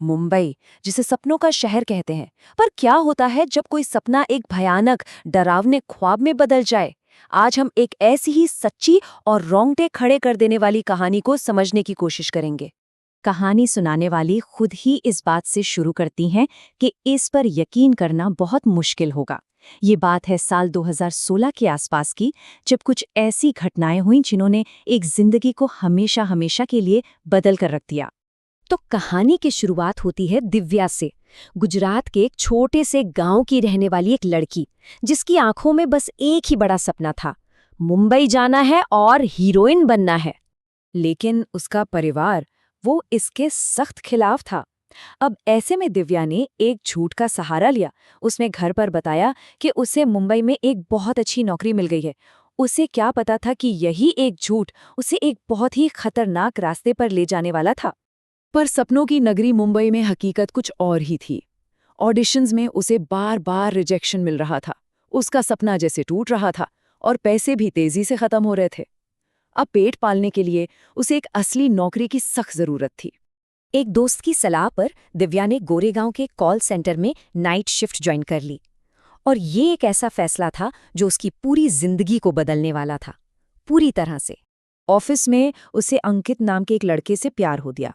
मुंबई, जिसे सपनों का शहर कहते हैं। पर क्या होता है जब कोई सपना एक भयानक, डरावने ख्वाब में बदल जाए? आज हम एक ऐसी ही सच्ची और रोंगटे खड़े कर देने वाली कहानी को समझने की कोशिश करेंगे। कहानी सुनाने वाली खुद ही इस बात से शुरू करती हैं कि इस पर यकीन करना बहुत मुश्किल होगा। ये बात है साल 2016 के आसपास की, जब कुछ ऐसी घटनाएं हुईं जिन्होंने एक जिंदगी को हमेशा हमेशा के लिए बदल कर रख दिया। तो कहानी की शुरुआत होती है दिव्या से, गुजरात के एक छोटे से गांव की रहने वाली एक लड़की, जिसकी आंखों में बस एक ही बड़ा सपना था, मुंबई जाना है और हीरोइन बनना है। लेकिन उसका परिवार वो इसके सख्त खिलाफ था। अब ऐसे में दिव्या ने एक झूठ का सहारा लिया। उसने घर पर बताया कि उसे मुंबई में एक बहुत अच्छी नौकरी मिल गई है। उसे क्या पता था कि यही एक झूठ उसे एक बहुत ही खतरनाक रास्ते पर ले जाने वाला था। पर सपनों की नगरी मुंबई में हकीकत कुछ और ही थी। ऑडिशंस में उसे बार बार रिजेक्शन मिल रहा था। उसका सपना जैसे टूट रहा था और पैसे भी तेजी से खत्म हो रहे थे। अब पेट पालने के लिए उसे एक असली नौकरी की सख्त जरूरत थी। एक दोस्त की सलाह पर दिव्या ने गोरेगांव के कॉल सेंटर में नाइट शिफ्ट ज्वाइन कर ली। और ये एक ऐसा फैसला था जो उसकी पूरी जिंदगी को बदलने वाला था, पूरी तरह से। ऑफिस में उसे अंकित नाम के एक लड़के से प्यार हो गया।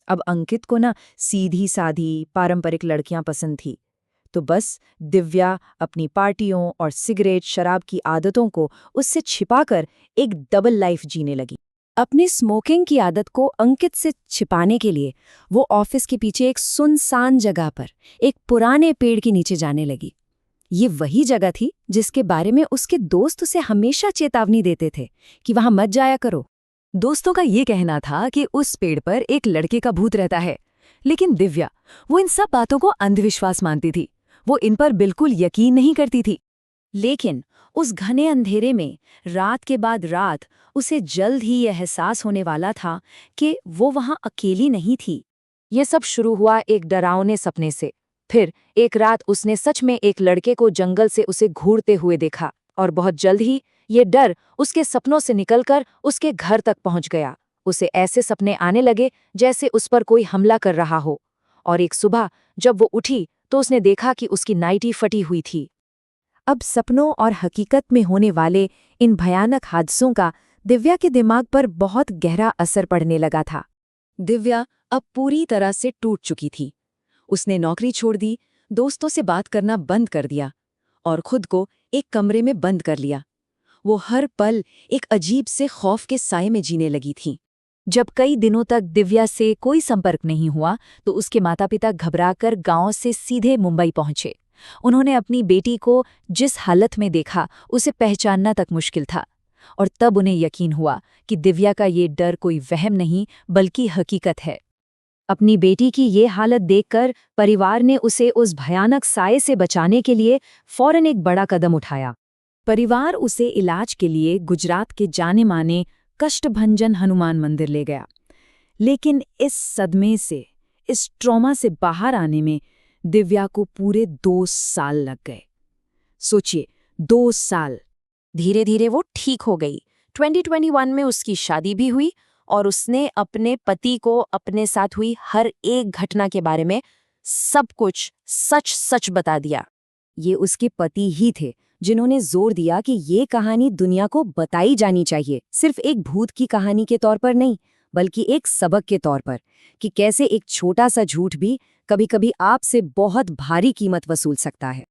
अब अंकित को ना सीधी साधी पारंपरिक लड़कियां पसंद थी। तो बस दिव्या अपनी पार्टियों और सिगरेट शराब की आदतों को उससे छिपाकर एक डबल लाइफ जीने लगी। अपनी स्मोकिंग की आदत को अंकित से छिपाने के लिए वो ऑफिस के पीछे एक सुनसान जगह पर एक पुराने पेड़ के नीचे जाने लगी। ये वही जगह थी जिसके बारे में उसके दोस्त उसे हमेशा चेतावनी देते थे कि वहां मत जाया करो। दोस्तों का ये कहना था कि उस पेड़ पर एक लड़के का भूत रहता है, लेकिन दिव्या वो इन सब बातों को अंधविश्वास मानती थी। वो इन पर बिल्कुल यकीन नहीं करती थी। लेकिन उस घने अंधेरे में रात के बाद रात उसे जल्द ही यह एहसास होने वाला था कि वो वहां अकेली नहीं थी। ये सब शुरू हुआ एक डरावने सपने से। फिर एक रात उसने सच में एक लड़के को जंगल से उसे घूरते हुए देखा, और बहुत जल्द ही ये डर उसके सपनों से निकलकर उसके घर तक पहुंच गया। उसे ऐसे सपने आने लगे जैसे उस पर कोई हमला कर रहा हो। और एक सुबह जब वो उठी तो उसने देखा कि उसकी नाइटी फटी हुई थी। अब सपनों और हकीकत में होने वाले इन भयानक हादसों का दिव्या के दिमाग पर बहुत गहरा असर पड़ने लगा था। दिव्या अब पूरी तरह से टूट चुकी थी। उसने नौकरी छोड़ दी, दोस्तों से बात करना बंद कर दिया और खुद को एक कमरे में बंद कर लिया। वो हर पल एक अजीब से खौफ के साए में जीने लगी थी। जब कई दिनों तक दिव्या से कोई संपर्क नहीं हुआ तो उसके माता-पिता घबराकर गांव से सीधे मुंबई पहुंचे। उन्होंने अपनी बेटी को जिस हालत में देखा उसे पहचानना तक मुश्किल था, और तब उन्हें यकीन हुआ कि दिव्या का ये डर कोई वहम नहीं बल्कि हकीकत है। अपनी बेटी की ये हालत देखकर परिवार ने उसे उस भयानक साए से बचाने के लिए फौरन एक बड़ा कदम उठाया। परिवार उसे इलाज के लिए गुजरात के जाने माने कष्टभंजन हनुमान मंदिर ले गया। लेकिन इस सदमे से, इस ट्रॉमा से बाहर आने में दिव्या को पूरे 2 साल लग गए। सोचिए, 2 साल। धीरे धीरे वो ठीक हो गई। 2021 में उसकी शादी भी हुई और उसने अपने पति को अपने साथ हुई हर एक घटना के बारे में सब कुछ सच सच बता दिया। ये उसके पति ही थे जिन्होंने जोर दिया कि ये कहानी दुनिया को बताई जानी चाहिए, सिर्फ एक भूत की कहानी के तौर पर नहीं, बल्कि एक सबक के तौर पर, कि कैसे एक छोटा सा झूठ भी कभी-कभी आपसे बहुत भारी कीमत वसूल सकता है।